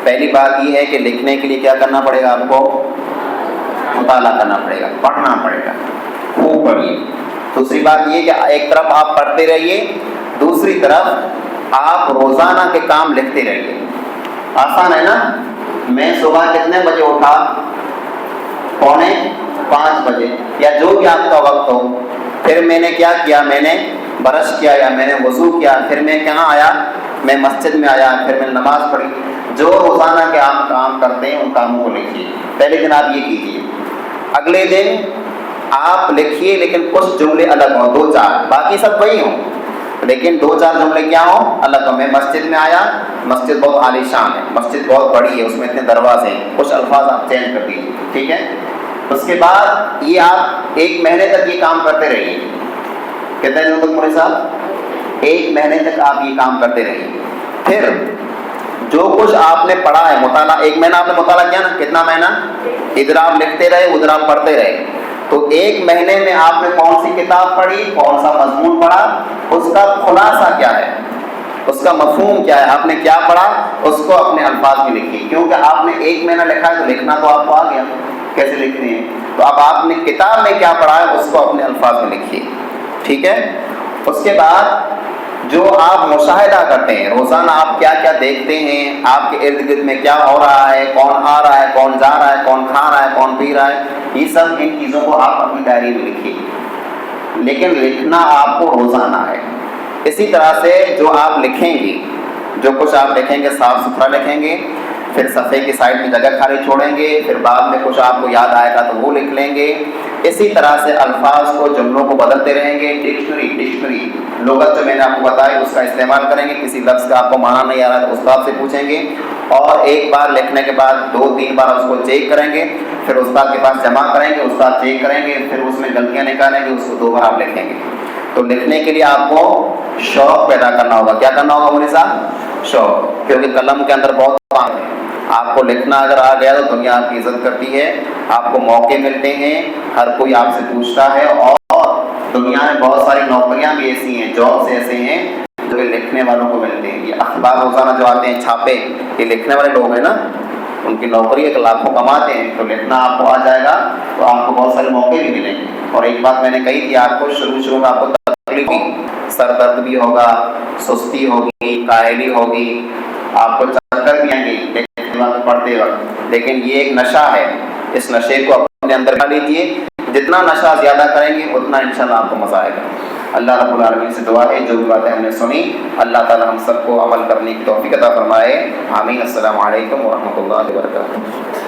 Speaker 1: پہلی بات یہ ہے کہ لکھنے کے لیے کیا کرنا پڑے گا؟ آپ کو مطالعہ کرنا پڑے گا، پڑھنا پڑے گا، خوب پڑھیے. دوسری بات یہ کہ ایک طرف آپ پڑھتے رہیے، دوسری طرف آپ روزانہ کے کام لکھتے رہیے. آسان ہے نا؟ میں صبح کتنے بجے اٹھا؟ 4:45 بجے یا جو بھی آپ کا وقت ہو. پھر میں نے کیا کیا؟ میں نے برش کیا یا میں نے وضو کیا، پھر میں کہاں آیا؟ میں مسجد میں آیا، پھر میں نے نماز پڑھی. جو روزانہ کے آپ کام کرتے ہیں ان کاموں کو لکھیے. پہلے دن آپ یہ کیجیے، اگلے دن آپ لکھیے لیکن کچھ جملے الگ ہوں، 2-4، باقی سب وہی ہوں لیکن 2-4 جملے کیا ہوں؟ الگ ہوں. میں مسجد میں آیا، مسجد بہت عالی شان ہے، مسجد بہت بڑی ہے، اس میں اتنے دروازے ہیں، کچھ الفاظ آپ چینج کر دیجیے. ٹھیک ہے؟ اس کے بعد یہ آپ 1 مہینے تک یہ کام کرتے رہیے. کتنے دنوں تک مولوی صاحب؟ 1 مہینے تک آپ یہ کام کرتے رہیے. پھر جو کچھ آپ نے پڑھا ہے مطالعہ، 1 مہینہ آپ نے مطالعہ کیا نا، کتنا مہینہ؟ ادھر آپ لکھتے رہے ادھر آپ پڑھتے رہے. تو 1 مہینے میں آپ نے کون سی کتاب پڑھی، کون سا مضمون پڑھا، اس کا خلاصہ کیا ہے، اس کا مفہوم کیا ہے، آپ نے کیا پڑھا، اس کو اپنے الفاظ میں لکھیے. کیونکہ آپ نے 1 مہینہ لکھا ہے تو لکھنا تو آپ کو آ گیا کیسے لکھتے ہیں. تو اب آپ نے کتاب میں کیا پڑھا ہے اس کو اپنے الفاظ میں لکھیے. ٹھیک ہے؟ اس کے بعد جو آپ مشاہدہ کرتے ہیں روزانہ، آپ کیا کیا دیکھتے ہیں، آپ کے ارد گرد میں کیا ہو رہا ہے، کون آ رہا ہے، کون جا رہا ہے، کون کھا رہا ہے، کون پی رہا ہے، یہ سب ان چیزوں کو آپ اپنی ڈائری میں لکھیے. لیکن لکھنا آپ کو روزانہ ہے. اسی طرح سے جو آپ لکھیں گے، جو کچھ آپ لکھیں گے صاف ستھرا لکھیں گے، پھر صفحے کی سائڈ میں جگہ خالی چھوڑیں گے، پھر بعد میں کچھ آپ کو یاد آئے گا تو وہ لکھ لیں گے. اسی طرح سے الفاظ کو، جملوں کو بدلتے رہیں گے. ڈکشنری لغت جو میں نے آپ کو بتائی اس کا استعمال کریں گے. کسی لفظ کا آپ کو معنی نہیں آ رہا تو استاد سے پوچھیں گے، اور ایک بار لکھنے کے بعد 2-3 بار اس کو چیک کریں گے. پھر استاد کے پاس جمع کریں گے، استاد چیک کریں گے، پھر اس میں غلطیاں نکالیں گے، اس کو 2 بار آپ لکھیں گے. تو لکھنے کے لیے آپ کو شوق پیدا کرنا ہوگا. کیا کرنا ہوگا مولوی صاحب؟ شوق. کیونکہ قلم کے اندر بہت کام ہے. آپ کو لکھنا اگر آ گیا تو دنیا آپ کی عزت کرتی ہے، آپ کو موقع ملتے ہیں، ہر کوئی آپ سے پوچھتا ہے. اور دنیا میں بہت ساری نوکریاں بھی ایسی ہیں، جابس ایسے ہیں جو لکھنے والوں کو ملتے ہیں. یہ اخبار روزانہ جو آتے ہیں چھاپے، یہ لکھنے والے لوگ ہیں نا، ان کی نوکری ایک لاکھوں کماتے ہیں. تو لکھنا آپ کو آ جائے گا تو آپ کو بہت سارے موقع بھی ملیں گے. اور ایک بات میں نے کہی تھی آپ کو، شروع میں آپ کو تکلیف ہوگی، سر درد بھی ہوگا، سستی ہوگی، کاہلی ہوگی، آپ کو چکر بھی آئیں گے پڑھتے وقت. لیکن یہ ایک نشہ ہے، اس نشے کو اپنے اندر کر لیجیے. جتنا نشہ زیادہ کریں گے اتنا انشاءاللہ آپ کو مزہ آئے گا. اللہ رب العالمین سے دعا ہے جو بھی باتیں ہم نے سنی اللہ تعالی ہم سب کو عمل کرنے کی توفیق عطا فرمائے. آمین. السلام علیکم ورحمۃ اللہ وبرکاتہ.